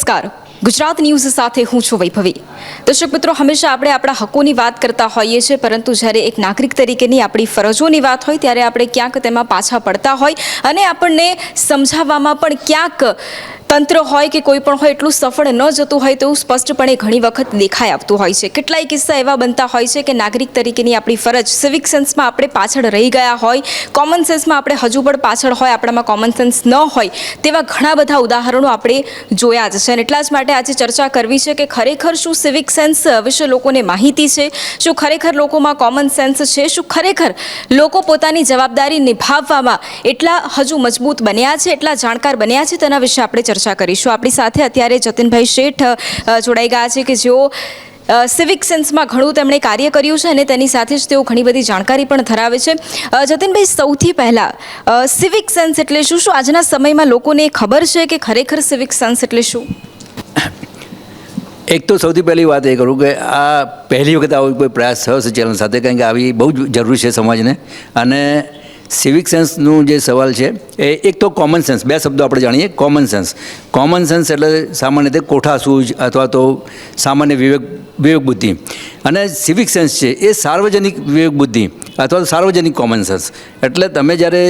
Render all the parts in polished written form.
નમસ્કાર, ગુજરાત ન્યૂઝ સાથે હું છું વૈભવી। દર્શક મિત્રો, હંમેશા આપણે આપણા હકોની વાત કરતા હોઈએ છીએ, પરંતુ જ્યારે એક નાગરિક તરીકેની આપણી ફરજોની વાત હોય ત્યારે આપણે ક્યાંક તેમાં પાછા પડતા હોય અને આપણને સમજાવવામાં પણ ક્યાંક તંત્ર હોય કે કોઈ પણ હોય એટલું સફળ ન જતું હોય તેવું સ્પષ્ટપણે ઘણી વખત દેખાઈ આવતું હોય છે। કેટલાય કિસ્સા એવા બનતા હોય છે કે નાગરિક તરીકેની આપણી ફરજ, સિવિક સેન્સમાં આપણે પાછળ રહી ગયા હોય, કોમન સેન્સમાં આપણે હજુ પણ પાછળ હોય, આપણામાં કોમન સેન્સ ન હોય તેવા ઘણા બધા ઉદાહરણો આપણે જોયા જ છે। અને એટલા જ માટે આજે ચર્ચા કરવી છે કે ખરેખર શું સિવિક સેન્સ વિશે લોકોને માહિતી છે, શું ખરેખર લોકોમાં કોમન સેન્સ છે, શું ખરેખર લોકો પોતાની જવાબદારી નિભાવવામાં એટલા હજુ મજબૂત બન્યા છે, એટલા જાણકાર બન્યા છે, તેના વિશે આપણે ચર્ચા કરીશું। આપણી સાથે અત્યારે જતીનભાઈ શેઠ જોડાઈ ગયા છે કે જેઓ સિવિક સેન્સમાં ઘણું તેમણે કાર્ય કર્યું છે અને તેની સાથે જ તેઓ ઘણી બધી જાણકારી પણ ધરાવે છે। જતીનભાઈ, સૌથી પહેલાં સિવિક સેન્સ એટલે શું? શું આજના સમયમાં લોકોને ખબર છે કે ખરેખર સિવિક સેન્સ એટલે શું? એક તો સૌથી પહેલી વાત એ કરું કે આ પહેલી વખત આવો કોઈ પ્રયાસ થયો છે ચેનલ સાથે, કારણ કે આવી બહુ જ જરૂરી છે સમાજને। અને સિવિક સેન્સનું જે સવાલ છે એ એક તો કોમન સેન્સ, બે શબ્દો આપણે જાણીએ। કોમન સેન્સ એટલે સામાન્ય રીતે કોઠાસૂઝ અથવા તો સામાન્ય વિવેક બુદ્ધિ, અને સિવિક સેન્સ છે એ સાર્વજનિક વિવેક બુદ્ધિ અથવા તો સાર્વજનિક કોમન સેન્સ। એટલે તમે જ્યારે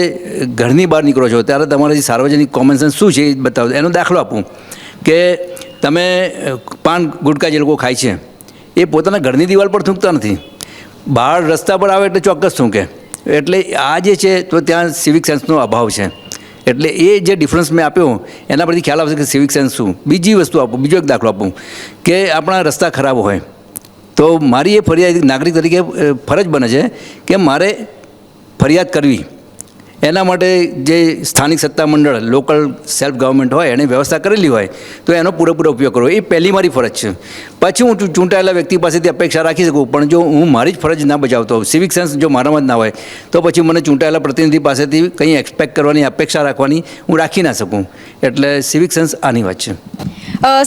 ઘરની બહાર નીકળો છો ત્યારે તમારે સાર્વજનિક કોમન સેન્સ શું છે એ બતાવો। એનો દાખલો આપું કે તમે પાન ગુટકા જે લોકો ખાય છે એ પોતાના ઘરની દિવાલ પર થૂંકતા નથી, બહાર રસ્તા પર આવે એટલે ચોક્કસ થૂંકે। એટલે આ જે છે તો ત્યાં સિવિક સેન્સનો અભાવ છે। એટલે એ જે ડિફરન્સ મેં આપ્યો એના પરથી ખ્યાલ આવશે કે સિવિક સેન્સ શું। બીજી વસ્તુ આપું, બીજો એક દાખલો આપું કે આપણા રસ્તા ખરાબ હોય તો મારી એ ફરિયાદ નાગરિક તરીકે ફરજ બને છે કે મારે ફરિયાદ કરવી। એના માટે જે સ્થાનિક સત્તામંડળ, લોકલ સેલ્ફ ગવર્મેન્ટ હોય એણે વ્યવસ્થા કરેલી હોય તો એનો પૂરેપૂરો ઉપયોગ કરવો, એ પહેલી મારી ફરજ છે। પછી હું ચૂંટાયેલા વ્યક્તિ પાસેથી અપેક્ષા રાખી શકું, પણ જો હું મારી જ ફરજ ના બજાવતો હોઉં, સિવિક સેન્સ જો મારામાં જ ના હોય તો પછી મને ચૂંટાયેલા પ્રતિનિધિ પાસેથી કંઈ એક્સપેક્ટ કરવાની, અપેક્ષા રાખવાની હું રાખી ના શકું। એટલે સિવિક સેન્સ આની વાત છે।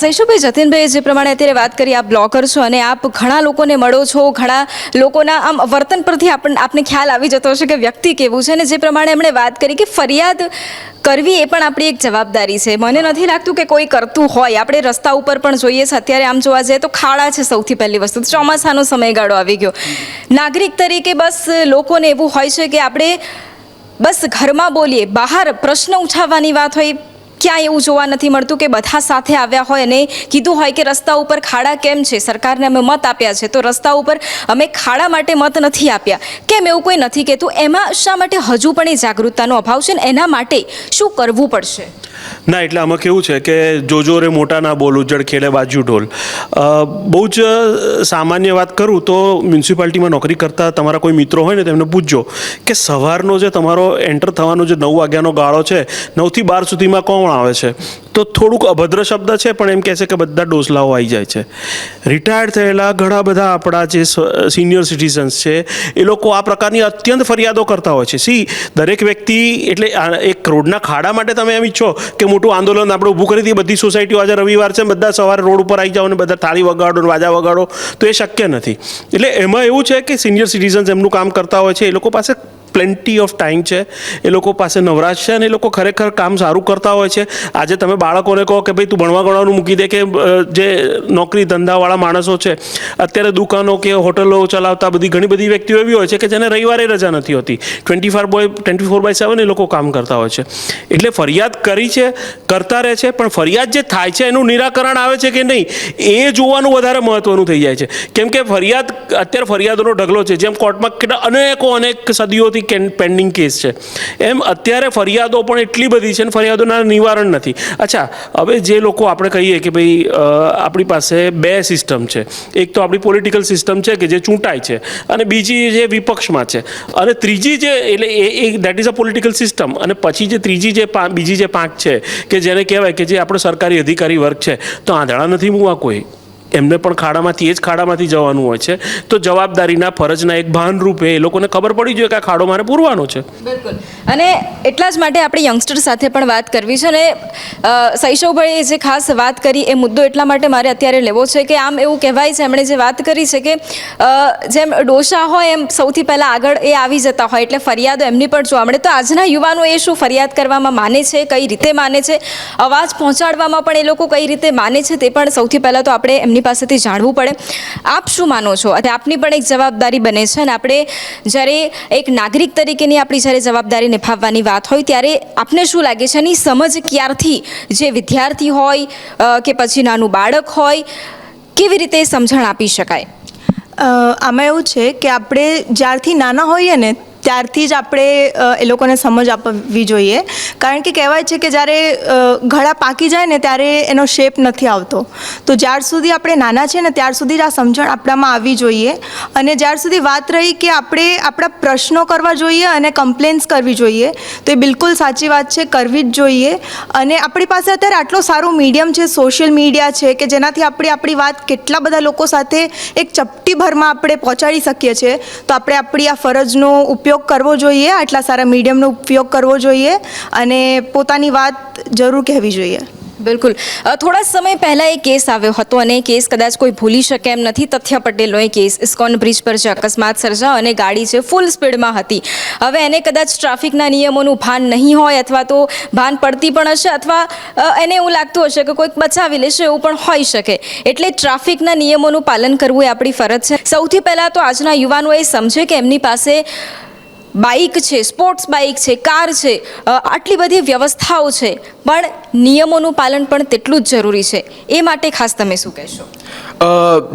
શૈશુભાઈ, જતીનભાઈ જે પ્રમાણે અત્યારે વાત કરી, આપ બ્લોગર છો અને આપ ઘણા લોકોને મળો છો, ઘણા લોકોના આમ વર્તન પરથી આપને ખ્યાલ આવી જતો હશે કે વ્યક્તિ કેવું છે, અને જે પ્રમાણે એમણે વાત કરી કે ફરિયાદ કરવી એ પણ આપણી એક જવાબદારી છે। મને નથી લાગતું કે કોઈ કરતું હોય। આપણે રસ્તા ઉપર પણ જોઈએ છે, અત્યારે આમ જોવા જઈએ તો ખાડા છે સૌથી પહેલી વસ્તુ, ચોમાસાનો સમયગાળો આવી ગયો। નાગરિક તરીકે બસ લોકોને એવું હોય છે કે આપણે બસ ઘરમાં બોલીએ, બહાર પ્રશ્ન ઉઠાવવાની વાત હોય, ક્યાંય એવું જોવા નથી મળતું કે બધા સાથે આવ્યા હોય અને કીધું હોય કે રસ્તા ઉપર ખાડા કેમ છે, સરકારને અમે મત આપ્યા છે તો રસ્તા ઉપર અમે ખાડા માટે મત નથી આપ્યા, કેમ એવું કોઈ નથી કહેતું? એમાં શા માટે હજુ પણ એ જાગૃતતાનો અભાવ છે ને એના માટે શું કરવું પડશે? ના, એટલે આમાં કેવું છે કે જોજો રે મોટા ના બોલ, ઉજ્જડ ખેડે બાજુ ઢોલ। બહુ જ સામાન્ય વાત કરું તો મ્યુનિસિપાલિટીમાં નોકરી કરતા તમારા કોઈ મિત્રો હોય ને તેમને પૂછજો કે સવારનો જે તમારો એન્ટર થવાનો જે 9 વાગ્યાનો ગાળો છે, 9 થી 12 સુધીમાં કોણ આવે છે? તો થોડુંક અભદ્ર શબ્દ છે પણ એમ કહે છે કે બધા ડોસલાઓ આવી જાય છે। રિટાયર્ડ થયેલા ઘણા બધા આપણા જે સિનિયર સિટીઝન્સ છે એ લોકો આ પ્રકારની અત્યંત ફરિયાદો કરતા હોય છે। દરેક વ્યક્તિ એટલે એક રોડના ખાડા માટે તમે એમ ઈચ્છો કે મોટું આંદોલન આપણે ઊભું કરી દઈએ, બધી સોસાયટીઓ આજે રવિવાર છે બધા સવારે રોડ ઉપર આવી જાઓ અને બધા તાળી વગાડો, વાજા વગાડો, તો એ શક્ય નથી। એટલે એમાં એવું છે કે સિનિયર સિટીઝન્સ એમનું કામ કરતા હોય છે, એ લોકો પાસે પ્લેન્ટી ઓફ ટાઈમ છે, એ લોકો પાસે નવરાશ છે અને એ લોકો ખરેખર કામ સારું કરતા હોય છે। આજે તમે બાળકોને કહો કે ભાઈ તું ભણવા ગણવાનું મૂકી દે, કે જે નોકરી ધંધાવાળા માણસો છે અત્યારે દુકાનો કે હોટલો ચલાવતા ઘણી બધી વ્યક્તિઓ એવી હોય છે કે જેને રવિવારે રજા નથી હોતી, 24/7 એ લોકો કામ કરતા હોય છે। એટલે ફરિયાદ કરી છે, કરતા રહે છે, પણ ફરિયાદ જે થાય છે એનું નિરાકરણ આવે છે કે નહીં એ જોવાનું વધારે મહત્વનું થઈ જાય છે। કેમ કે અત્યારે ફરિયાદોનો ઢગલો છે, જેમ કોર્ટમાં કેટલા અનેક સદીઓથી પેન્ડિંગ કેસ છે, એમ અત્યારે ફરિયાદો પણ એટલી બધી છે અને ફરિયાદોના નિવારણ નથી। અચ્છા, હવે જે લોકો આપણે કહીએ કે ભાઈ આપણી પાસે બે સિસ્ટમ છે, એક તો આપણી પોલિટિકલ સિસ્ટમ છે કે જે ચૂંટાય છે અને બીજી જે વિપક્ષમાં છે, અને ત્રીજી જે એટલે એ that is a political system, અને પછી જે બીજી જે પાંચ છે કે જેને કહેવાય કે જે આપણો સરકારી અધિકારી વર્ગ છે, તો આંધળા નથી મૂવા કોઈ। એમને પણ ખાડામાંથી એ જ ખાડામાંથી જવાનું હોય છે. તો જવાબદારીના ફરજના એક ભાનરૂપે એ લોકોને ખબર પડી જોઈએ કે આ ખાડો મારે પૂરવાનો છે. બિલકુલ. અને એટલા જ માટે આપણે યંગસ્ટર સાથે પણ વાત કરવી છે. અને શૈશવભાઈએ જે ખાસ વાત કરી એ મુદ્દો એટલા માટે મારે અત્યારે લેવો છે કે આમ એવું કહેવાય છે, એમણે જે વાત કરી છે કે જેમ ડોશા હોય એમ સૌથી પહેલાં આગળ એ આવી જતા હોય, એટલે ફરિયાદો એમની પણ જોવા મળે. તો આજના યુવાનો એ શું ફરિયાદ કરવામાં માને છે, કઈ રીતે માને છે, અવાજ પહોંચાડવામાં પણ એ લોકો કઈ રીતે માને છે, તે પણ સૌથી પહેલાં તો આપણે એમની પાસેથી જાણવું પડે. આપ શું માનો છો? અને આપની પણ એક જવાબદારી બને છે, અને આપણે જ્યારે એક નાગરિક તરીકેની આપણી જ્યારે જવાબદારી નિભાવવાની વાત હોય ત્યારે આપને શું લાગે છે એની સમજ ક્યારથી, જે વિદ્યાર્થી હોય કે પછી નાનું બાળક હોય, કેવી રીતે સમજણ આપી શકાય? આમાં એવું છે કે આપણે જ્યારથી નાના હોઈએ ને ત્યારથી જ આપણે એ લોકોને સમજ આપવી જોઈએ. કારણ કે કહેવાય છે કે જ્યારે ઘડા પાકી જાય ને ત્યારે એનો શેપ નથી આવતો. તો જ્યાર સુધી આપણે નાના છે ને ત્યાર સુધી જ આ સમજણ આપણામાં આવવી જોઈએ. અને જ્યાર સુધી વાત રહી કે આપણે આપણા પ્રશ્નો કરવા જોઈએ અને કમ્પ્લેન્સ કરવી જોઈએ, તો એ બિલકુલ સાચી વાત છે, કરવી જ જોઈએ. અને આપણી પાસે અત્યારે આટલો સારો મીડિયમ છે, સોશિયલ મીડિયા છે, કે જેનાથી આપણે આપણી વાત કેટલા બધા લોકો સાથે એક ચપટીભરમાં આપણે પહોંચાડી શકીએ છીએ. તો આપણે આપણી આ ફરજનો ઉપયોગ કરવો જોઈએ, આટલા સારા મીડિયમનો ઉપયોગ કરવો જોઈએ અને પોતાની વાત જરૂર કહેવી જોઈએ. બિલકુલ. થોડા સમય પહેલાં એ કેસ આવ્યો હતો અને એ કેસ કદાચ કોઈ ભૂલી શકે એમ નથી. તથ્ય પટેલનો એ કેસ, ઇસ્કોન બ્રિજ પર જે અકસ્માત સર્જાયો અને ગાડી છે ફૂલ સ્પીડમાં હતી. હવે એને કદાચ ટ્રાફિકના નિયમોનું ભાન નહીં હોય, અથવા તો ભાન પડતી પણ હશે, અથવા એને એવું લાગતું હશે કે કોઈક બચાવી લેશે, એવું પણ હોઈ શકે. એટલે ટ્રાફિકના નિયમોનું પાલન કરવું એ આપણી ફરજ છે. સૌથી પહેલાં તો આજના યુવાનો એ સમજે કે એમની પાસે બાઇક છે, સ્પોર્ટ્સ બાઇક છે, કાર છે, આટલી બધી વ્યવસ્થાઓ છે, પણ નિયમોનું પાલન પણ તેટલું જ જરૂરી છે. એ માટે ખાસ તમે શું કહેશો?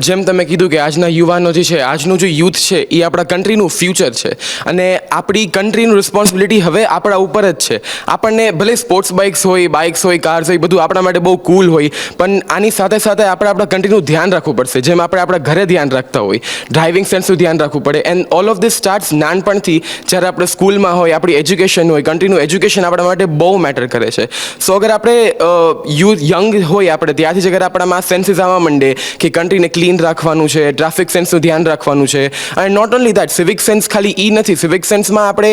જેમ તમે કીધું કે આજના યુવાનો જે છે, આજનું જે યુથ છે, એ આપણા કન્ટ્રીનું ફ્યુચર છે. અને આપણી કન્ટ્રીનું રિસ્પોન્સિબિલિટી હવે આપણા ઉપર જ છે. આપણને ભલે સ્પોર્ટ્સ બાઇક્સ હોય, કાર્સ હોય, બધું આપણા માટે બહુ કૂલ હોય, પણ આની સાથે સાથે આપણે આપણા કન્ટ્રીનું ધ્યાન રાખવું પડશે. જેમ આપણે આપણા ઘરે ધ્યાન રાખતા હોય, ડ્રાઇવિંગ સેન્સનું ધ્યાન રાખવું પડે. And all of this starts નાનપણથી. જ્યારે આપણે સ્કૂલમાં હોય, આપણી એજ્યુકેશન હોય, કન્ટ્રીનું એજ્યુકેશન આપણા માટે બહુ મેટર કરે છે. સો અગર આપણે યંગ હોય આપણે ત્યાંથી જ અગર આપણામાં સેન્સીસ આવવા માંડે કે કન્ટ્રીને ક્લીન રાખવાનું છે, ટ્રાફિક સેન્સનું ધ્યાન રાખવાનું છે. અને not only that, civic sense ખાલી એ નથી. સિવિક સેન્સમાં આપણે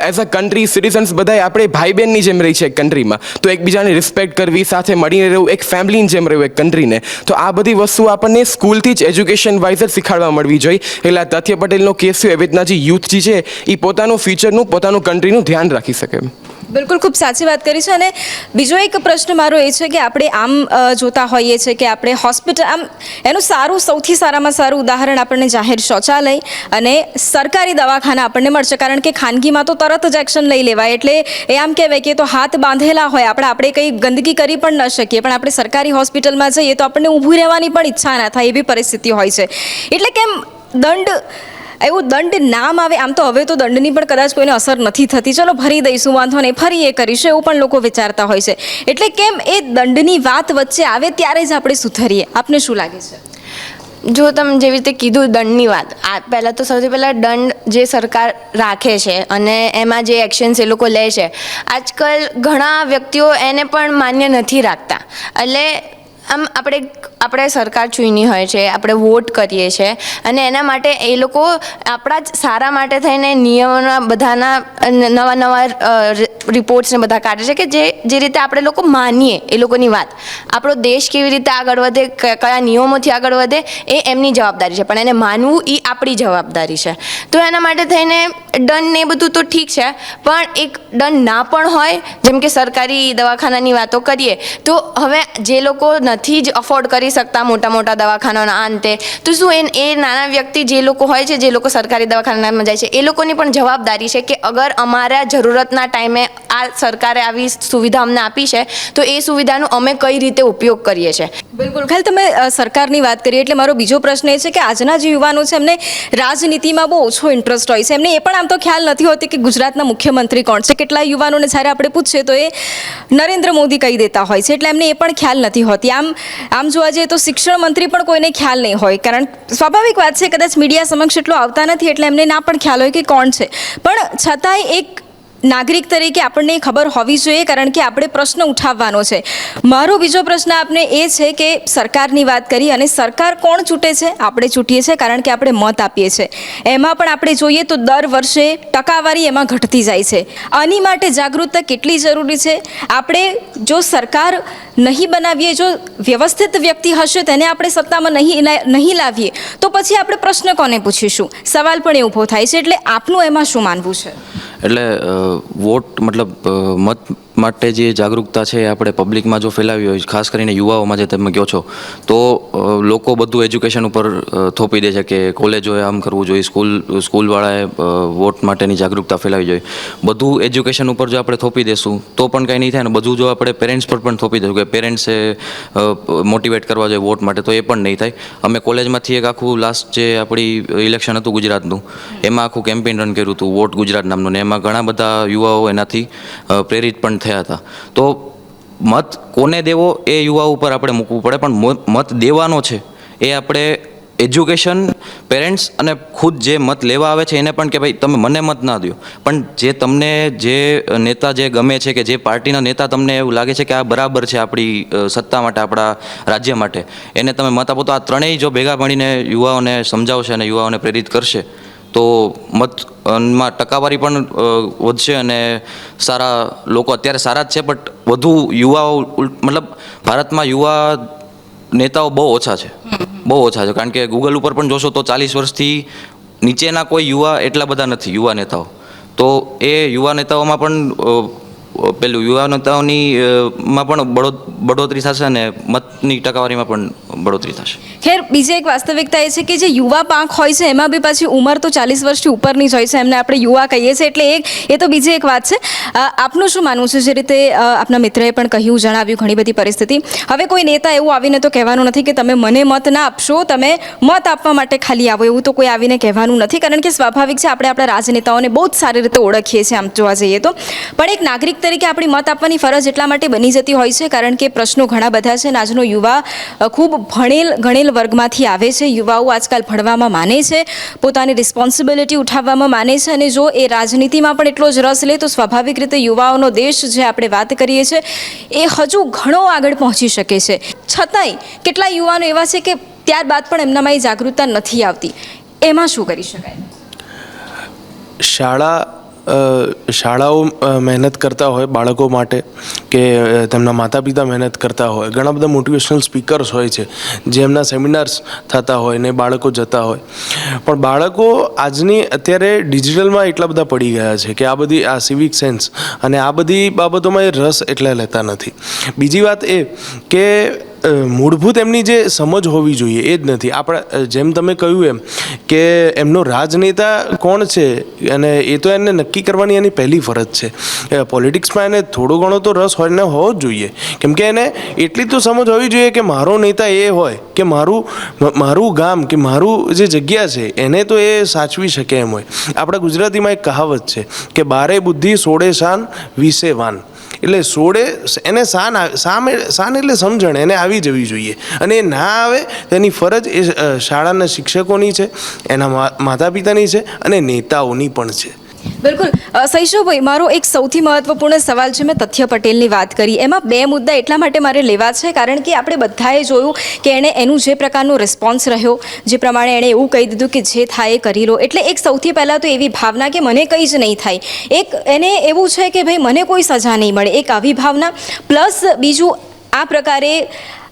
એઝ અ કન્ટ્રી સિટીઝન્સ બધાય આપણે ભાઈ બહેનની જેમ રહી છે એક કન્ટ્રીમાં. તો એકબીજાને રિસ્પેક્ટ કરવી, સાથે મળીને રહેવું, એક ફેમિલીની જેમ રહેવું એક કન્ટ્રીને. તો આ બધી વસ્તુ આપણને સ્કૂલથી જ એજ્યુકેશન વાઇઝ જ શીખવાડવા મળવી જોઈએ. એટલે આ તથ્ય પટેલનો કેસ છે, એવી રીતના જે યુથ જે છે એ પોતાનું ફ્યુચરનું, પોતાનું કન્ટ્રીનું ધ્યાન રાખી શકે. બિલકુલ, ખૂબ સાચી વાત કરી છે. અને બીજો એક પ્રશ્ન મારો એ છે કે આપણે આમ જોતા હોઈએ છીએ કે આપણે હોસ્પિટલ, આમ એનું સારું, સૌથી સારામાં સારું ઉદાહરણ આપણને જાહેર શૌચાલય અને સરકારી દવાખાના આપણને મળશે. કારણ કે ખાનગીમાં તો તરત જ એક્શન લઈ લેવાય, એટલે એ આમ કહેવાય કે તો હાથ બાંધેલા હોય, આપણે કંઈ ગંદકી કરી પણ ન શકીએ. પણ આપણે સરકારી હોસ્પિટલમાં જઈએ તો આપણને ઊભું રહેવાની પણ ઈચ્છા ના થાય, એવી પરિસ્થિતિ હોય છે. એટલે કેમ દંડ નામ આવે? આમ તો હવે તો દંડની પણ કદાચ કોઈને અસર નથી થતી, ચલો ભરી દઈશું, વાંધો નહીં, ફરી એ કરીશું, એવું પણ લોકો વિચારતા હોય છે. એટલે કેમ એ દંડની વાત વચ્ચે આવે ત્યારે જ આપણે સુધરીએ? આપને શું લાગે છે? જો તમે જેવી રીતે કીધું દંડની વાત, પહેલાં તો સૌથી પહેલાં દંડ જે સરકાર રાખે છે અને એમાં જે એક્શન્સ એ લોકો લે છે, આજકાલ ઘણા વ્યક્તિઓ એને પણ માન્ય નથી રાખતા. એટલે આમ આપણે સરકાર ચૂંટણી હોય છે, આપણે વોટ કરીએ છીએ, અને એના માટે એ લોકો આપણા જ સારા માટે થઈને નિયમોના બધાના નવા રિપોર્ટ્સને બધા કાઢે છે કે જે રીતે આપણે લોકો માનીએ એ લોકોની વાત. આપણો દેશ કેવી રીતે આગળ વધે, કયા નિયમોથી આગળ વધે, એ એમની જવાબદારી છે, પણ એને માનવું એ આપણી જવાબદારી છે. તો એના માટે થઈને દંડ ને બધું તો ઠીક છે, પણ એક દંડ ના પણ હોય, જેમ કે સરકારી દવાખાનાની વાતો કરીએ તો હવે જે લોકો નથી જ અફોર્ડ કરી શકતા મોટા દવાખાનાના અંતે, તો શું એ નાના વ્યક્તિ જે લોકો હોય છે, જે લોકો સરકારી દવાખાનામાં જાય છે, એ લોકોની પણ જવાબદારી છે કે અગર અમારા જરૂરતના ટાઈમે આ સરકારે આવી સુવિધા અમને આપી છે, તો એ સુવિધાનો અમે કઈ રીતે ઉપયોગ કરીએ છીએ. બિલકુલ. ખાલી તમે સરકારની વાત કરી એટલે મારો બીજો પ્રશ્ન એ છે કે આજના જે યુવાનો છે એમને રાજનીતિમાં બહુ ઓછો ઇન્ટરેસ્ટ હોય છે. એમને એ પણ આમ તો ખ્યાલ નથી હોતી કે ગુજરાતના મુખ્યમંત્રી કોણ છે. કેટલાય યુવાનોને જ્યારે આપણે પૂછીએ તો એ નરેન્દ્ર મોદી કહી દેતા હોય છે, એટલે એમને એ પણ ખ્યાલ નથી હોતી. આમ જોવા જઈએ તો શિક્ષણ મંત્રી પણ કોઈને ખ્યાલ નહીં હોય, કારણ સ્વાભાવિક વાત છે, કદાચ મીડિયા સમક્ષ એટલો આવતા નથી એટલે એમને ના પણ ખ્યાલ હોય કે કોણ છે. પણ છતાંય એક નાગરિક તરીકે આપણને ખબર હોવી જોઈએ, કારણ કે આપણે પ્રશ્ન ઉઠાવવાનો છે. મારો બીજો પ્રશ્ન આપને એ છે કે સરકારની વાત કરી, અને સરકાર કોણ ચૂંટે છે? આપણે ચૂંટીએ છીએ, કારણ કે આપણે મત આપીએ છીએ. એમાં પણ આપણે જોઈએ તો દર વર્ષે ટકાવારી એમાં ઘટતી જાય છે. આની માટે જાગૃતતા કેટલી જરૂરી છે? આપણે જો સરકાર નહીં બનાવીએ, જો વ્યવસ્થિત વ્યક્તિ હશે તેને આપણે સત્તામાં નહીં લાવીએ, તો પછી આપણે પ્રશ્ન કોને પૂછીશું? સવાલ પણ એ ઊભો થાય છે. એટલે આપનું એમાં શું માનવું છે? એટલે વોટ મતલબ મત માટે જે જાગૃતતા છે એ આપણે પબ્લિકમાં જો ફેલાવી હોય, ખાસ કરીને યુવાઓમાં જે તમે કહો છો, તો લોકો બધું એજ્યુકેશન ઉપર થોપી દે છે કે કોલેજોએ આમ કરવું જોઈએ, સ્કૂલવાળાએ વોટ માટેની જાગૃતતા ફેલાવી જોઈએ. બધું એજ્યુકેશન ઉપર જો આપણે થોપી દેશું તો પણ કંઈ નહીં થાય ને બધું જો આપણે પેરેન્ટ્સ પર પણ થોપી દઈશું કે પેરેન્ટ્સે મોટિવેટ કરવા જોઈએ વોટ માટે, તો એ પણ નહીં થાય. અમે કોલેજમાંથી એક આખું લાસ્ટ જે આપણી ઇલેક્શન હતું ગુજરાતનું, એમાં આખું કેમ્પેઇન રન કર્યું હતું વોટ ગુજરાત નામનું, ને એમાં ઘણા બધા યુવાઓ એનાથી પ્રેરિત પણ થયા હતા. તો મત કોને દેવો એ યુવા ઉપર આપણે મૂકવું પડે, પણ મત દેવાનો છે એ આપણે એજ્યુકેશન, પેરેન્ટ્સ અને ખુદ જે મત લેવા આવે છે એને પણ કે ભાઈ તમે મને મત ના દો, પણ જે તમને જે નેતા જે ગમે છે કે જે પાર્ટીના નેતા તમને એવું લાગે છે કે આ બરાબર છે આપણી સત્તા માટે, આપણા રાજ્ય માટે, એને તમે મત આપો. તો આ ત્રણેય જો ભેગા મળીને યુવાઓને સમજાવશે અને યુવાઓને પ્રેરિત કરશે તો મતમાં ટકાવારી પણ વધશે અને સારા લોકો અત્યારે સારા જ છે, બટ વધુ યુવાઓ મતલબ ભારતમાં યુવા નેતાઓ બહુ ઓછા છે, બહુ ઓછા છે. કારણ કે ગૂગલ ઉપર પણ જોશો તો 40 વર્ષથી નીચેના કોઈ યુવા એટલા બધા નથી યુવા નેતાઓ. તો એ યુવા નેતાઓમાં પણ પેલું યુવા નેતાઓની માં પણ બઢોતરી થશે અને મતની ટકાવારીમાં પણ બઢોતરી થશે. ખેર, બીજી એક વાસ્તવિકતા એ છે કે જે યુવા પાંખ હોય છે એમાં બી પાછી ઉંમર તો 40 વર્ષથી ઉપરની જ હોય છે, એમને આપણે યુવા કહીએ છીએ. એટલે એ તો બીજી એક વાત છે. આપનું શું માનવું છે? જે રીતે આપના મિત્રએ પણ કહ્યું, જણાવ્યું ઘણી બધી પરિસ્થિતિ. હવે કોઈ નેતા એવું આવીને તો કહેવાનું નથી કે તમે મને મત ના આપશો, તમે મત આપવા માટે ખાલી આવો, એવું તો કોઈ આવીને કહેવાનું નથી. કારણ કે સ્વાભાવિક છે, આપણે આપણા રાજનેતાઓને બહુ જ સારી રીતે ઓળખીએ છીએ આમ જોવા જઈએ તો. પણ એક નાગરિક તરીકે આપણી મત આપવાની ફરજ એટલા માટે બની જતી હોય છે કારણ કે પ્રશ્નો ઘણા બધા છે. આજનો યુવા ખૂબ ગણેલ વર્ગમાંથી આવે છે. યુવાઓ આજકાલ ભણવામાં માને છે, પોતાની રિસ્પોન્સિબિલિટી ઉઠાવવામાં માને છે, અને જો એ રાજનીતિમાં પણ એટલો જ રસ લે તો સ્વાભાવિક રીતે યુવાઓનો દેશ જે આપણે વાત કરીએ છીએ એ હજુ ઘણો આગળ પહોંચી શકે છે. છતાંય કેટલા યુવાનો એવા છે કે ત્યારબાદ પણ એમનામાં એ જાગૃતતા નથી આવતી. એમાં શું કરી શકાય? શાળાઓ મહેનત કરતા હોય બાળકો માટે, કે તેમના માતા પિતા મહેનત કરતા હોય, ઘણા બધા મોટિવેશનલ સ્પીકર્સ હોય છે જેમના સેમિનાર્સ થતા હોય ને બાળકો જતા હોય, પણ બાળકો આજની અત્યારે ડિજિટલમાં એટલા બધા પડી ગયા છે કે આ સિવિક સેન્સ અને આ બધી બાબતોમાં એ રસ એટલા લેતા નથી. બીજી વાત એ કે મૂળભૂત એમની જે સમજ હોવી જોઈએ એ જ નથી. આપણા જેમ તમે કહ્યું એમ કે એમનો રાજનેતા કોણ છે અને એ તો એને નક્કી કરવાની એની પહેલી ફરજ છે. પોલિટિક્સમાં એને થોડો ઘણો તો રસ હોય ને હોવો જ જોઈએ, કેમ કે એને એટલી તો સમજ હોવી જોઈએ કે મારો નેતા એ હોય કે મારું ગામ કે મારું જે જગ્યા છે એને તો એ સાચવી શકે એમ હોય. આપણા ગુજરાતીમાં એક કહાવત છે કે 12 બુદ્ધિ 16 શાન 20 વાન. એટલે 16 એને શાન એટલે સમજણ એને આવી જવી જોઈએ, અને એ ના આવે તેની ફરજ એ શાળાના શિક્ષકોની છે, એના માતા પિતાની છે અને નેતાઓની પણ છે. બિલકુલ. શૈશવભાઈ, મારો એક સૌથી મહત્વપૂર્ણ સવાલ છે. મેં તથ્ય પટેલની વાત કરી, એમાં 2 મુદ્દા એટલા માટે મારે લેવા છે કારણ કે આપણે બધાએ જોયું કે એણે એનું જે પ્રકારનો રિસ્પોન્સ રહ્યો, જે પ્રમાણે એણે એવું કહી દીધું કે જે થાય એ કરી લો. એટલે એક સૌથી પહેલાં તો એવી ભાવના કે મને કંઈ જ નહીં થાય, એક એને એવું છે કે ભાઈ મને કોઈ સજા નહીં મળે, એક આવી ભાવના. પ્લસ બીજું, આ પ્રકારે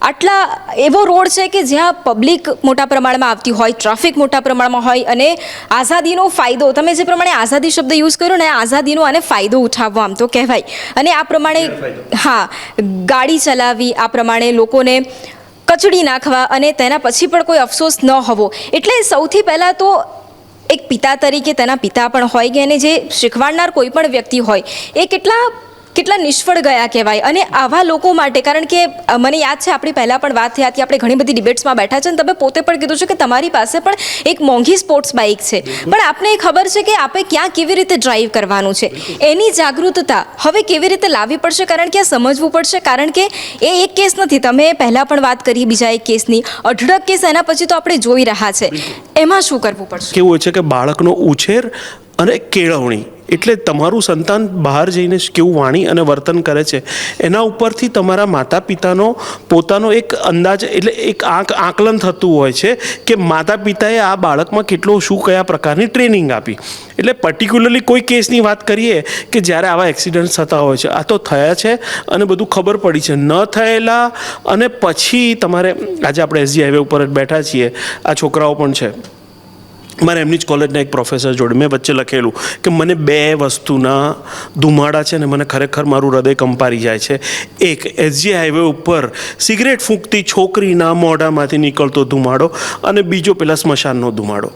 આટલા એવો રોડ છે કે જ્યાં પબ્લિક મોટા પ્રમાણમાં આવતી હોય, ટ્રાફિક મોટા પ્રમાણમાં હોય, અને આઝાદીનો ફાયદો, તમે જે પ્રમાણે આઝાદી શબ્દ યુઝ કર્યો ને, આઝાદીનો આને ફાયદો ઉઠાવવો આમ તો કહેવાય, અને આ પ્રમાણે હા ગાડી ચલાવી, આ પ્રમાણે લોકોને કચડી નાખવા અને તેના પછી પણ કોઈ અફસોસ ન હોવો. એટલે સૌથી પહેલાં તો એક પિતા તરીકે તેના પિતા પણ હોય કે એને જે શીખવાડનાર કોઈ પણ વ્યક્તિ હોય એ કેટલા નિષ્ફળ ગયા કહેવાય. અને આવા લોકો માટે, કારણ કે મને યાદ છે આપણી પહેલાં પણ વાત થઈ હતી, આપણે ઘણી બધી ડિબેટ્સમાં બેઠા છે, અને તમે પોતે પણ કીધું છે કે તમારી પાસે પણ એક મોંઘી સ્પોર્ટ્સ બાઇક છે, પણ આપને ખબર છે કે આપણે ક્યાં કેવી રીતે ડ્રાઈવ કરવાનું છે. એની જાગૃતતા હવે કેવી રીતે લાવવી પડશે, કારણ કે આ સમજવું પડશે. કારણ કે એ એક કેસ નથી, તમે પહેલાં પણ વાત કરી બીજા એક કેસની, અઢળક કેસ એના પછી તો આપણે જોઈ રહ્યા છે. એમાં શું કરવું પડશે? કેવું હોય છે કે બાળકનો ઉછેર અને કેળવણી એટલે તમારું સંતાન બહાર જઈને કેવું વાણી અને વર્તન કરે છે એના ઉપરથી તમારા માતા પિતાનો પોતાનો એક અંદાજ એટલે એક આકલન થતું હોય છે કે માતા પિતાએ આ બાળકમાં કેટલો શું કયા પ્રકારની ટ્રેનિંગ આપી. એટલે પર્ટિક્યુલરલી કોઈ કેસની વાત કરીએ કે જ્યારે આવા એક્સિડન્ટ થતા હોય છે, આ તો થયા છે અને બધું ખબર પડી છે, ન થયેલા અને પછી તમારે આજે આપણે એસજી હાઈવે ઉપર જ બેઠા છીએ, આ છોકરાઓ પણ છે. મારે એમની જ કોલેજના એક પ્રોફેસર જોડે મેં વચ્ચે લખેલું કે મને 2 વસ્તુના ધુમાડા છે ને મને ખરેખર મારું હૃદય કંપારી જાય છે. એક, એસજી હાઈવે ઉપર સિગરેટ ફૂંકતી છોકરીના મોઢામાંથી નીકળતો ધુમાડો, અને બીજો પેલા સ્મશાનનો ધુમાડો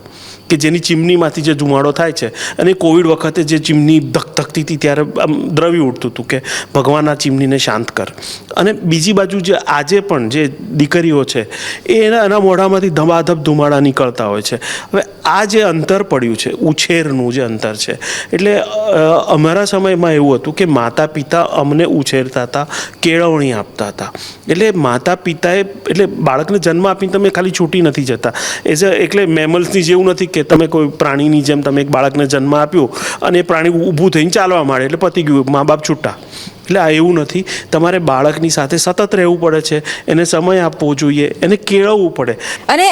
કે જેની ચીમનીમાંથી જે ધુમાડો થાય છે. અને કોવિડ વખતે જે ચીમની ધકધકતી હતી ત્યારે આમ દ્રવી ઉઠતું હતું કે ભગવાન આ ચીમનીને શાંત કર. અને બીજી બાજુ જે આજે પણ જે દીકરીઓ છે એના મોઢામાંથી ધબાધબ ધુમાડા નીકળતા હોય છે. હવે આ જે અંતર પડ્યું છે, ઉછેરનું જે અંતર છે, એટલે અમારા સમયમાં એવું હતું કે માતા પિતા અમને ઉછેરતા હતા, કેળવણી આપતા હતા. એટલે માતા પિતાએ એટલે બાળકને જન્મ આપીને તમે ખાલી છૂટી નથી જતા. એટલે મેમલ્સની જેવું નથી કે તમે કોઈ પ્રાણીની જેમ તમે એક બાળકને જન્મ આપ્યો અને એ પ્રાણી ઊભું થઈને ચાલવા માંડે એટલે પતી ગયું, મા બાપ છૂટા. એટલે આ એવું નથી. તમારે બાળકની સાથે સતત રહેવું પડે છે, એને સમય આપવો જોઈએ, એને કેળવવું પડે. અને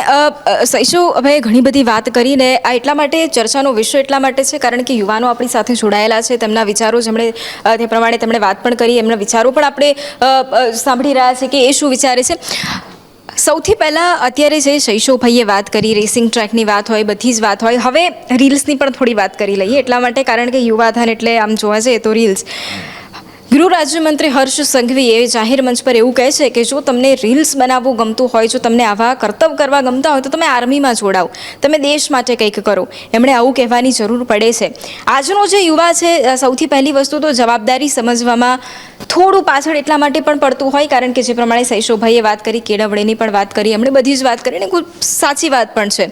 શૈશવભાઈએ ઘણી બધી વાત કરીને આ એટલા માટે ચર્ચાનો વિષય એટલા માટે છે કારણ કે યુવાનો આપણી સાથે જોડાયેલા છે, તેમના વિચારો જેમણે તે પ્રમાણે તેમણે વાત પણ કરી, એમના વિચારો પણ આપણે સાંભળી રહ્યા છે કે એ શું વિચારે છે. સૌથી પહેલાં અત્યારે જે શૈશવભાઈએ વાત કરી, રેસિંગ ટ્રેકની વાત હોય, બધી જ વાત હોય, હવે રીલ્સની પણ થોડી વાત કરી લઈએ એટલા માટે કારણ કે યુવાધન એટલે આમ જોવા જઈએ તો રીલ્સ. ગૃહ રાજ્યમંત્રી હર્ષ સંઘવીએ જાહેર મંચ પર એવું કહે છે કે જો તમને રીલ્સ બનાવવું ગમતું હોય, જો તમને આવા કરતબ કરવા ગમતા હોય તો તમે આર્મીમાં જોડાઓ, તમે દેશ માટે કંઈક કરો. એમણે આવું કહેવાની જરૂર પડે છે. આજનો જે યુવા છે, સૌથી પહેલી વસ્તુ તો જવાબદારી સમજવામાં થોડું પાછળ એટલા માટે પણ પડતું હોય કારણ કે જે પ્રમાણે શૈશવભાઈએ વાત કરી, કેળવણીની પણ વાત કરી, એમણે બધી જ વાત કરી અને ખૂબ સાચી વાત પણ છે.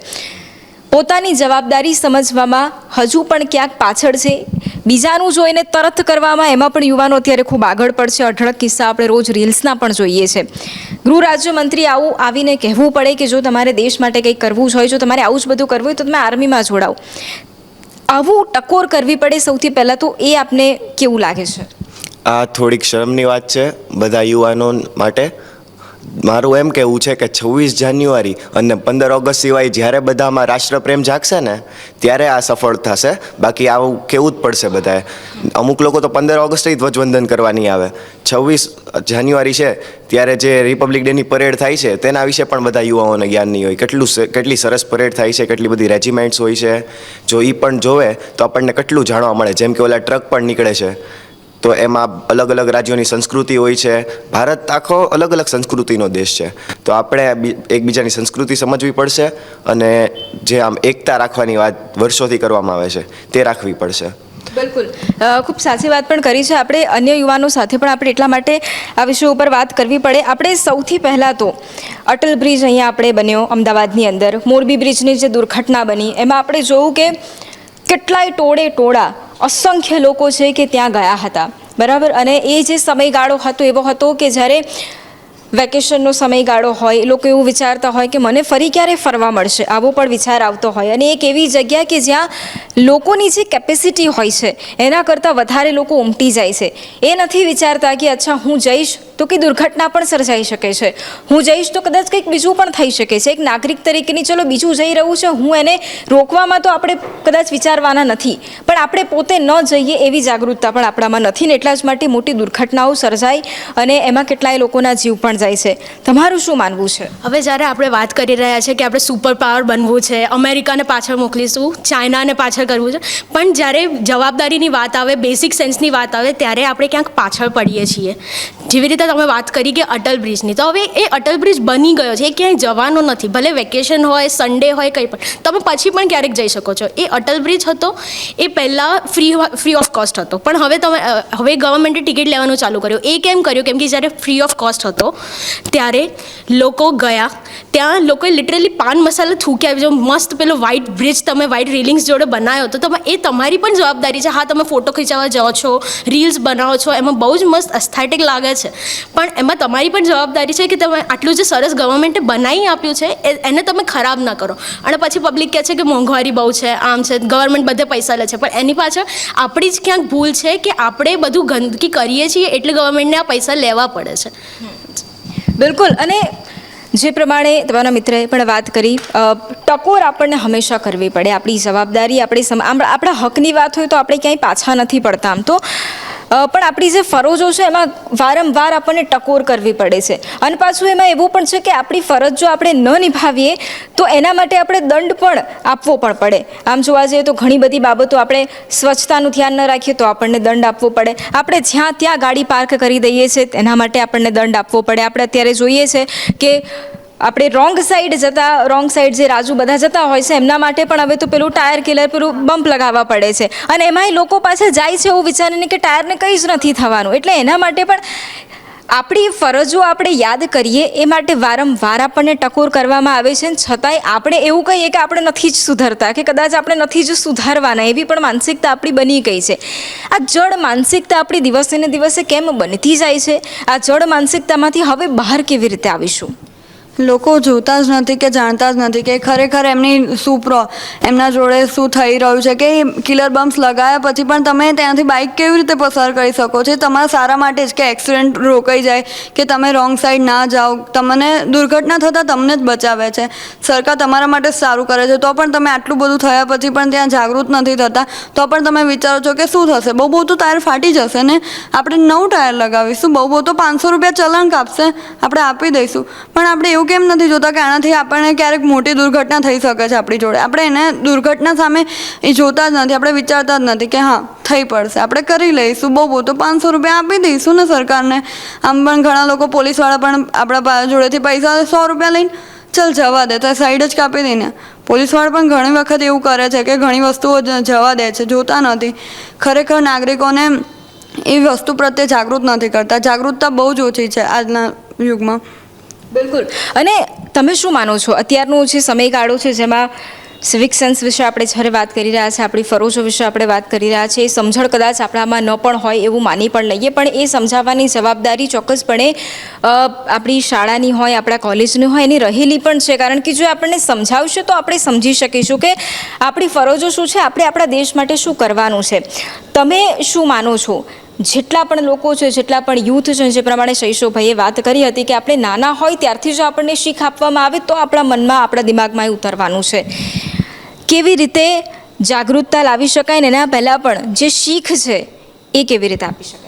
પોતાની જવાબદારી સમજવામાં હજુ પણ ક્યાંક પાછળ છે. બીજાનું જોઈને તરત કરવામાં એમાં પણ યુવાનો અત્યારે ખૂબ આગળ પડશે. અઢળક કિસ્સા આપણે રોજ રીલ્સના પણ જોઈએ છે. ગૃહ રાજ્યમંત્રી આવીને કહેવું પડે કે જો તમારે દેશ માટે કંઈક કરવું જ હોય, જો તમારે આવું જ બધું કરવું હોય તો તમે આર્મીમાં જોડાઓ. આવું ટકોર કરવી પડે સૌથી પહેલાં તો એ આપને કેવું લાગે છે? આ થોડીક શરમની વાત છે બધા યુવાનો માટે. મારું એમ કહેવું છે કે 26 જાન્યુઆરી અને 15 ઓગસ્ટ સિવાય જ્યારે બધામાં રાષ્ટ્રપ્રેમ જાગશે ને ત્યારે આ સફળ થશે. બાકી આવું કેવું જ પડશે બધાએ. અમુક લોકો તો 15 ઓગસ્ટે ધ્વજવંદન કરવાની આવે. 26 જાન્યુઆરી છે ત્યારે જે રિપબ્લિક ડેની પરેડ થાય છે તેના વિશે પણ બધા યુવાઓને જ્ઞાન નહીં હોય. કેટલી સરસ પરેડ થાય છે, કેટલી બધી રેજિમેન્ટ્સ હોય છે. જો એ પણ જોવે તો આપણને કેટલું જાણવા મળે. જેમ કે ઓલા ટ્રક પણ નીકળે છે તો એમાં અલગ અલગ રાજ્યોની સંસ્કૃતિ હોય છે. ભારત આખો અલગ અલગ સંસ્કૃતિનો દેશ છે, તો આપણે એકબીજાની સંસ્કૃતિ સમજવી પડશે અને જે આમ એકતા રાખવાની વાત વર્ષોથી કરવામાં આવે છે તે રાખવી પડશે. બિલકુલ, ખૂબ સાચી વાત પણ કરી છે. આપણે અન્ય યુવાનો સાથે પણ આપણે એટલા માટે આ વિષય ઉપર વાત કરવી પડે. આપણે સૌથી પહેલાં તો અટલ બ્રિજ અહીંયા આપણે બન્યો અમદાવાદની અંદર, મોરબી બ્રિજની જે દુર્ઘટના બની એમાં આપણે જોયું કે કેટલાય ટોળા અસંખ્ય લોકો છે કે ત્યાં ગયા હતા, બરાબર. અને એ જે સમયગાળો હતો એવો હતો કે જ્યારે વેકેશનનો સમયગાળો હોય, લોકો એવું વિચારતા હોય કે મને ફરી ક્યારે ફરવા મળશે, આવો પણ વિચાર આવતો હોય. અને એક એવી જગ્યા કે જ્યાં લોકોની જે કેપેસિટી હોય છે એના કરતાં વધારે લોકો ઉમટી જાય છે. એ નથી વિચારતા કે અચ્છા હું જઈશ તો કે દુર્ઘટના પણ સર્જાઈ શકે છે, હું જઈશ તો કદાચ કંઈક બીજું પણ થઈ શકે છે. એક નાગરિક તરીકેની ચલો બીજું જઈ રહ્યું છે, હું એને રોકવામાં તો આપણે કદાચ વિચારવાના નથી, પણ આપણે પોતે ન જઈએ એવી જાગૃતતા પણ આપણામાં નથી ને એટલા જ માટે મોટી દુર્ઘટનાઓ સર્જાય અને એમાં કેટલાય લોકોના જીવ પણ જાય છે. તમારું શું માનવું છે? હવે જ્યારે આપણે વાત કરી રહ્યા છીએ કે આપણે સુપર પાવર બનવું છે, અમેરિકાને પાછળ મોકલીશું, ચાઇનાને પાછળ કરવું છે, પણ જ્યારે જવાબદારીની વાત આવે, બેસિક સેન્સની વાત આવે ત્યારે આપણે ક્યાંક પાછળ પડીએ છીએ. જેવી રીતે તમે વાત કરી કે અટલ બ્રિજની, તો હવે એ અટલ બ્રિજ બની ગયો છે, એ ક્યાંય જવાનો નથી. ભલે વેકેશન હોય, સન્ડે હોય, કંઈ પણ, તમે પછી પણ ક્યારેક જઈ શકો છો. એ અટલ બ્રિજ હતો એ પહેલાં ફ્રી ઓફ કોસ્ટ હતો, પણ હવે ગવર્મેન્ટે ટિકિટ લેવાનું ચાલુ કર્યું. એ કેમ કર્યું? કેમ કે જ્યારે ફ્રી ઓફ કોસ્ટ હતો ત્યારે લોકો ગયા, ત્યાં લોકોએ લિટરલી પાન મસાલા થૂક્યા. જો મસ્ત પેલો વ્હાઇટ બ્રિજ તમે વ્હાઇટ રેલિંગ્સ જોડે બનાવ્યો તો એ તમારી પણ જવાબદારી છે. હા, તમે ફોટો ખીચાવવા જાઓ છો, રીલ્સ બનાવો છો, એમાં બહુ જ મસ્ત એસ્થેટિક લાગે છે, પણ એમાં તમારી પણ જવાબદારી છે કે તમે આટલું જે સરસ ગવર્મેન્ટે બનાવી આપ્યું છે એને તમે ખરાબ ના કરો. અને પછી પબ્લિક કહે છે કે મોંઘવારી બહુ છે, આમ છે, ગવર્મેન્ટ બધે પૈસા લે છે, પણ એની પાછળ આપણી જ ક્યાંક ભૂલ છે કે આપણે બધું ગંદકી કરીએ છીએ એટલે ગવર્મેન્ટને આ પૈસા લેવા પડે છે. બિલકુલ. અને જે પ્રમાણે તમારા મિત્રએ પણ વાત કરી, ટકોર આપણને હંમેશા કરવી પડે. આપણી જવાબદારી, આપણા હકની વાત હોય તો આપણે ક્યાંય પાછા નથી પડતા આમ તો, પણ આપણી જે ફરજો છે એમાં વારંવાર આપણને ટકોર કરવી પડે છે. અને પાછું એમાં એવું પણ છે કે આપણી ફરજ જો આપણે ન નિભાવીએ તો એના માટે આપણે દંડ પણ આપવો પણ પડે. આમ જોવા જઈએ તો ઘણી બધી બાબતો, આપણે સ્વચ્છતાનું ધ્યાન ન રાખીએ તો આપણને દંડ આપવો પડે. આપણે જ્યાં ત્યાં ગાડી પાર્ક કરી દઈએ છીએ એના માટે આપણને દંડ આપવો પડે. આપણે અત્યારે જોઈએ છે કે આપણે રોંગ સાઈડ જે રાજુ બધા જતા હોય છે એમના માટે પણ હવે તો પેલું ટાયર કિલર, પેલું બમ્પ લગાવવા પડે છે. અને એમાંય લોકો પાછા જાય છે એવું વિચારીને કે ટાયરને કંઈ જ નથી થવાનું. એટલે એના માટે પણ આપણી ફરજો આપણે યાદ કરીએ એ માટે વારંવાર આપણને ટકોર કરવામાં આવે છે. છતાંય આપણે એવું કહીએ કે આપણે નથી જ સુધરતા કે કદાચ આપણે નથી જ સુધારવાના, એવી પણ માનસિકતા આપણી બની ગઈ છે. આ જડ માનસિકતા આપણી દિવસે ને દિવસે કેમ બનતી જાય છે? આ જડ માનસિકતામાંથી હવે બહાર કેવી રીતે આવીશું? લોકો જોતા જ નથી કે જાણતા જ નથી કે ખરેખર એમના જોડે શું થઈ રહ્યું છે. કે કિલર બમ્પ્સ લગાવ્યા પછી પણ તમે ત્યાંથી બાઇક કેવી રીતે પસાર કરી શકો છો? તમારા સારા માટે જ કે એક્સિડન્ટ રોકાઈ જાય, કે તમે રોંગ સાઈડ ના જાઓ, તમને દુર્ઘટના થતાં તમને જ બચાવે છે. સરકાર તમારા માટે જ સારું કરે છે, તો પણ તમે આટલું બધું થયા પછી પણ ત્યાં જાગૃત નથી થતા. તો પણ તમે વિચારો છો કે શું થશે, બહુ તો ટાયર ફાટી જશે ને, આપણે નવું ટાયર લગાવીશું, બહુ તો 500 રૂપિયા ચલણ કાપશે, આપણે આપી દઈશું. પણ આપણે એવું કેમ નથી જોતા કે આનાથી આપણને ક્યારેક મોટી દુર્ઘટના થઈ શકે છે આપણી જોડે? આપણે એને દુર્ઘટના સામે એ જોતા જ નથી, આપણે વિચારતા જ નથી કે હા થઈ પડશે, આપણે કરી લઈશું, બહુ તો 500 રૂપિયા આપી દઈશું ને સરકારને. આમ પણ ઘણા લોકો, પોલીસવાળા પણ આપણા જોડેથી પૈસા 100 રૂપિયા લઈને ચાલ જવા દે, તો સાઈડ જ કાપી દઈને. પોલીસવાળા પણ ઘણી વખત એવું કરે છે કે ઘણી વસ્તુઓ જવા દે છે, જોતા નથી. ખરેખર નાગરિકોને એ વસ્તુ પ્રત્યે જાગૃત નથી કરતા. જાગૃતતા બહુ જ ઓછી છે આજના યુગમાં. બિલકુલ. અને તમે શું માનો છો, અત્યારનો જે સમયગાળો છે જેમાં સિવિક સેન્સ વિશે આપણે જ્યારે વાત કરી રહ્યા છીએ, આપણી ફરજો વિશે આપણે વાત કરી રહ્યા છીએ, એ સમજણ કદાચ આપણામાં ન પણ હોય એવું માની પણ લઈએ, પણ એ સમજાવવાની જવાબદારી ચોક્કસપણે આપણી શાળાની હોય, આપણા કોલેજની હોય, એની રહેલી પણ છે. કારણ કે જો આપણને સમજાવશે તો આપણે સમજી શકીશું કે આપણી ફરજો શું છે, આપણે આપણા દેશ માટે શું કરવાનું છે. તમે શું માનો છો? જેટલા પણ લોકો છે, જેટલા પણ યુથ છે, જે પ્રમાણે શૈશવભાઈએ વાત કરી હતી કે આપણે નાના હોય ત્યારથી જો આપણને શીખ આપવામાં આવે તો આપણા મનમાં, આપણા દિમાગમાં એ ઉતરવાનું છે. કેવી રીતે જાગૃતતા લાવી શકાય ને એના પહેલાં પણ જે શીખ છે એ કેવી રીતે આપી શકાય?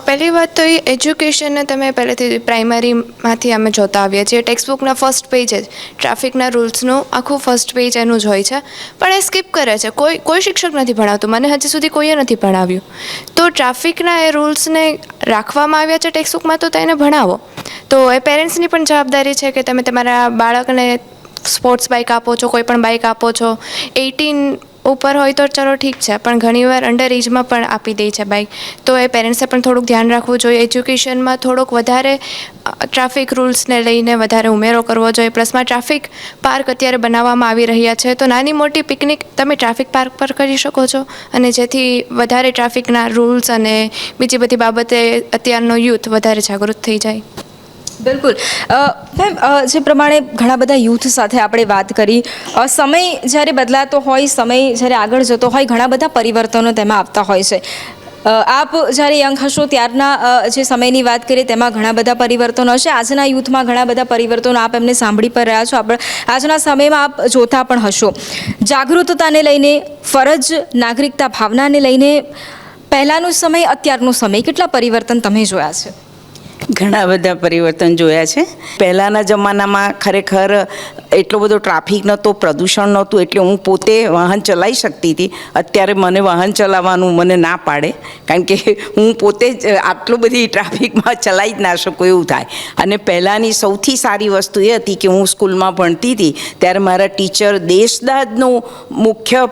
પહેલી વાત તો એ એજ્યુકેશનને તમે પહેલેથી પ્રાઇમરીમાંથી અમે જોતા આવીએ છીએ. ટેક્સ્ટબુકના ફર્સ્ટ પેજ જ ટ્રાફિકના રૂલ્સનું આખું ફર્સ્ટ પેજ એનું જ હોય છે, પણ એ સ્કીપ કરે છે. કોઈ શિક્ષક નથી ભણાવતું, મને હજી સુધી કોઈએ નથી ભણાવ્યું. તો ટ્રાફિકના એ રૂલ્સને રાખવામાં આવ્યા છે ટેક્સ્ટબુકમાં, તો તેને ભણાવો. તો એ પેરેન્ટ્સની પણ જવાબદારી છે કે તમે તમારા બાળકને સ્પોર્ટ્સ બાઇક આપો છો, કોઈ પણ બાઇક આપો છો, 18 ઉપર હોય તો ચલો ઠીક છે, પણ ઘણીવાર અંડર એજમાં પણ આપી દે છે બાઇક. તો એ પેરેન્ટ્સે પણ થોડુંક ધ્યાન રાખવું જોઈએ. એજ્યુકેશનમાં થોડોક વધારે ટ્રાફિક રૂલ્સને લઈને વધારે ઉમેરો કરવો જોઈએ. પ્લસમાં ટ્રાફિક પાર્ક અત્યારે બનાવવામાં આવી રહ્યા છે, તો નાની મોટી પિકનિક તમે ટ્રાફિક પાર્ક પર કરી શકો છો, અને જેથી વધારે ટ્રાફિકના રૂલ્સ અને બીજી બધી બાબતે અત્યારનો યુથ વધારે જાગૃત થઈ જાય. બિલકુલ. મેમ, જે પ્રમાણે ઘણા બધા યુથ સાથે આપણે વાત કરી, સમય જ્યારે બદલાતો હોય, સમય જ્યારે આગળ જતો હોય, ઘણા બધા પરિવર્તનો તેમાં આવતા હોય છે. આપ જ્યારે યંગ હશો ત્યારના જે સમયની વાત કરીએ તેમાં ઘણા બધા પરિવર્તનો હશે. આજના યુથમાં ઘણા બધા પરિવર્તનો આપ એમને સાંભળી પણ રહ્યા છો. આજના સમયમાં આપ જોતા પણ હશો. જાગૃતતાને લઈને, ફરજ, નાગરિકતા ભાવનાને લઈને પહેલાંનો સમય, અત્યારનો સમય, કેટલા પરિવર્તન તમે જોયા છે? ઘણા બધા પરિવર્તન જોયા છે. પહેલાંના જમાનામાં ખરેખર એટલો બધો ટ્રાફિક નહોતો, પ્રદૂષણ નહોતું, એટલે હું પોતે વાહન ચલાવી શકતી હતી. અત્યારે મને વાહન ચલાવવાનું મને ના પાડે, કારણ કે હું પોતે જ આટલું બધી ટ્રાફિકમાં ચલાવી જ ના શકું એવું થાય. અને પહેલાંની સૌથી સારી વસ્તુ એ હતી કે હું સ્કૂલમાં ભણતી હતી ત્યારે મારા ટીચર દેશદાદનો મુખ્ય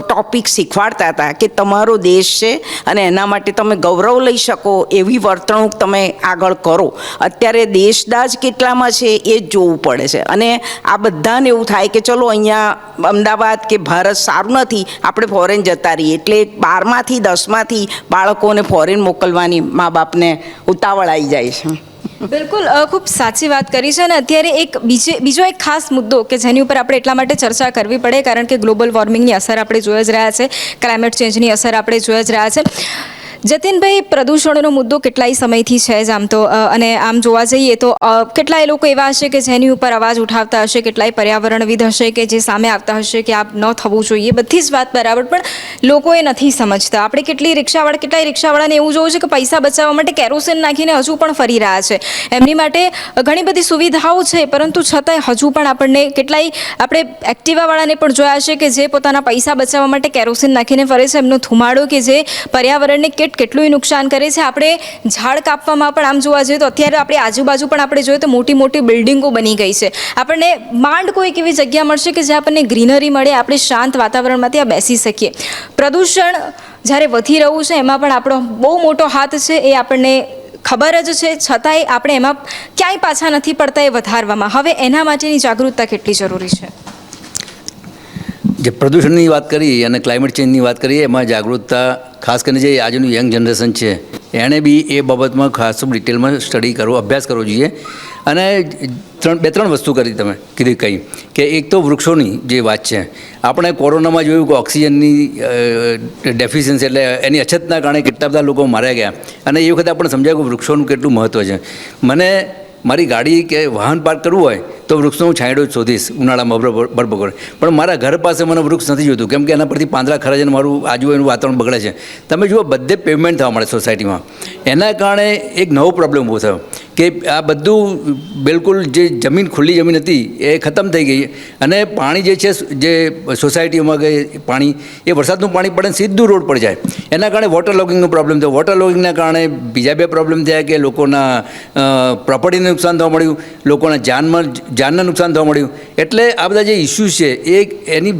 ટૉપિક શીખવાડતા હતા કે તમારો દેશ છે અને એના માટે તમે ગૌરવ લઈ શકો એવી વર્તણૂક તમે આગળ કરો. અત્યારે દેશદાજ કેટલામાં છે એ જ જોવું પડે છે. અને આ બધાને એવું થાય કે ચલો અહીંયા અમદાવાદ કે ભારત સારું નથી, આપણે ફોરેન જતા રહીએ. એટલે 12માંથી 10માંથી બાળકોને ફોરેન મોકલવાની મા બાપને ઉતાવળ આવી જાય છે. બિલકુલ ખૂબ સાચી વાત કરી છે. અને અત્યારે બીજો એક ખાસ મુદ્દો કે જેની ઉપર આપણે એટલા માટે ચર્ચા કરવી પડે કારણ કે ગ્લોબલ વોર્મિંગની અસર આપણે જોઈ જ રહ્યા છે, ક્લાઇમેટ ચેન્જની અસર આપણે જોઈ જ રહ્યા છે. જતીનભાઈ, પ્રદૂષણનો મુદ્દો કેટલાય સમયથી છે જ આમ તો, અને આમ જોવા જઈએ તો કેટલાય લોકો એવા હશે કે જેની ઉપર અવાજ ઉઠાવતા હશે, કેટલાય પર્યાવરણવિદ હશે કે જે સામે આવતા હશે કે આ ન થવું જોઈએ. બધી જ વાત બરાબર, પણ લોકો એ નથી સમજતા. આપણે કેટલાય રિક્ષાવાળાને એવું જોયું છે કે પૈસા બચાવવા માટે કેરોસીન નાખીને હજુ પણ ફરી રહ્યા છે. એમની માટે ઘણી બધી સુવિધાઓ છે, પરંતુ છતાંય હજુ પણ આપણે એક્ટિવાવાળાને પણ જોયા છે કે જે પોતાના પૈસા બચાવવા માટે કેરોસીન નાખીને ફરે છે. એમનો ધુમાડો કે જે પર્યાવરણને કેટલું નુકસાન કરે છે. આપણે ઝાડ કાપવામાં પણ આમ જોવા જઈએ તો અત્યારે આપણી આજુબાજુ પણ આપણે જોઈએ તો મોટી મોટી બિલ્ડિંગો બની ગઈ છે. આપણને માંડ કોઈક એવી જગ્યા મળશે કે જ્યાં આપણને ગ્રીનરી મળે, આપણે શાંત વાતાવરણમાં ત્યાં બેસી શકીએ. પ્રદૂષણ જ્યારે વધી રહ્યું છે એમાં પણ આપણો બહુ મોટો હાથ છે, એ આપણને ખબર જ છે, છતાંય આપણે એમાં ક્યાંય પાછા નથી પડતા એ વધારવામાં. હવે એના માટેની જાગૃતતા કેટલી જરૂરી છે? જે પ્રદૂષણની વાત કરી અને ક્લાઇમેટ ચેન્જની વાત કરી, એમાં જાગૃતતા ખાસ કરીને જે આજનું યંગ જનરેશન છે એણે બી એ બાબતમાં ખાસ ડિટેલમાં અભ્યાસ કરવો જોઈએ. અને બે ત્રણ વસ્તુ કીધી કે એક તો વૃક્ષોની જે વાત છે. આપણે કોરોનામાં જોયું કે ઓક્સિજનની ડેફિશિયન્સી એટલે એની અછતના કારણે કેટલા બધા લોકો માર્યા ગયા, અને એ વખતે આપણને સમજાયું કે વૃક્ષોનું કેટલું મહત્ત્વ છે. મને મારી ગાડી કે વાહન પાર્ક કરવું હોય તો વૃક્ષનો હું છાંયડો જ શોધીશ ઉનાળામાં બરબકોર, પણ મારા ઘર પાસે મને વૃક્ષ નથી જોતું, કેમ કે એના પરથી પાંદડા ખરે છે અને મારું આજુબાજુનું વાતાવરણ બગડે છે. તમે જુઓ, બધે પેવમેન્ટ થવા મળે સોસાયટીમાં. એના કારણે એક નવો પ્રોબ્લેમ ઊભો થયો કે આ બધું બિલકુલ જે ખુલ્લી જમીન હતી એ ખતમ થઈ ગઈ, અને પાણી જે છે જે સોસાયટીઓમાં ગઈ પાણી, એ વરસાદનું પાણી પડે સીધું રોડ પર જાય. એના કારણે વોટર લોગિંગનો પ્રોબ્લેમ થયો. વોટર લોગિંગના કારણે બીજા બે પ્રોબ્લેમ થયા કે લોકોના પ્રોપર્ટીને નુકસાન થવા મળ્યું, લોકોના જાનને નુકસાન થવા મળ્યું. એટલે આ બધા જે ઇસ્યુઝ છે એ એની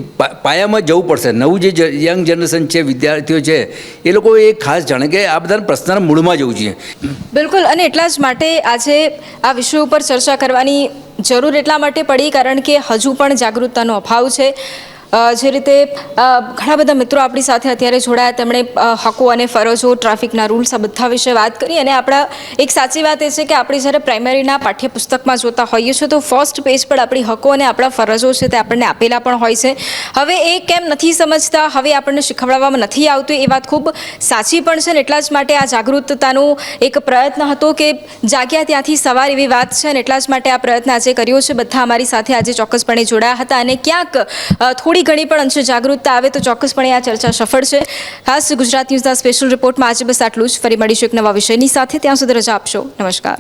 પાયામાં જવું પડશે. નવું જે યંગ જનરેશન છે, વિદ્યાર્થીઓ છે, એ લોકો એ ખાસ જાણે કે આ બધા પ્રશ્નના મૂળમાં જવું જોઈએ. બિલકુલ, અને એટલા જ માટે આજે આ વિષય ઉપર ચર્ચા કરવાની જરૂર એટલા માટે પડી કારણ કે હજુ પણ જાગૃતતાનો અભાવ છે. જે રીતે ઘણા બધા મિત્રો આપણી સાથે અત્યારે જોડાયા, તેમણે હકો અને ફરજો, ટ્રાફિકના રૂલ્સ, આ બધા વિશે વાત કરી. અને આપણા એક સાચી વાત એ છે કે આપણે જ્યારે પ્રાઇમરીના પાઠ્યપુસ્તકમાં જોતા હોઈએ છીએ તો ફર્સ્ટ પેજ પર આપણી હકો અને આપણા ફરજો છે તે આપણને આપેલા પણ હોય છે. હવે એ કેમ નથી સમજતા, હવે આપણને શીખવાડવામાં નથી આવતું, એ વાત ખૂબ સાચી પણ છે. ને એટલા જ માટે આ જાગૃતતાનો એક પ્રયત્ન હતો કે જાગ્યા ત્યાંથી સવાર એવી વાત છે, અને એટલા જ માટે આ પ્રયત્ન આજે કર્યો છે. બધા અમારી સાથે આજે ચોક્કસપણે જોડાયા હતા, અને ક્યાંક થોડી ઘણી પણ અંશે જાગૃતતા આવે તો ચોક્કસપણે આ ચર્ચા સફળ છે. ખાસ ગુજરાત ન્યૂઝના સ્પેશિયલ રિપોર્ટમાં આજે બસ આટલું જ. ફરી મળીશું એક નવા વિષયની સાથે. ત્યાં સુધી રજા આપશો. નમસ્કાર.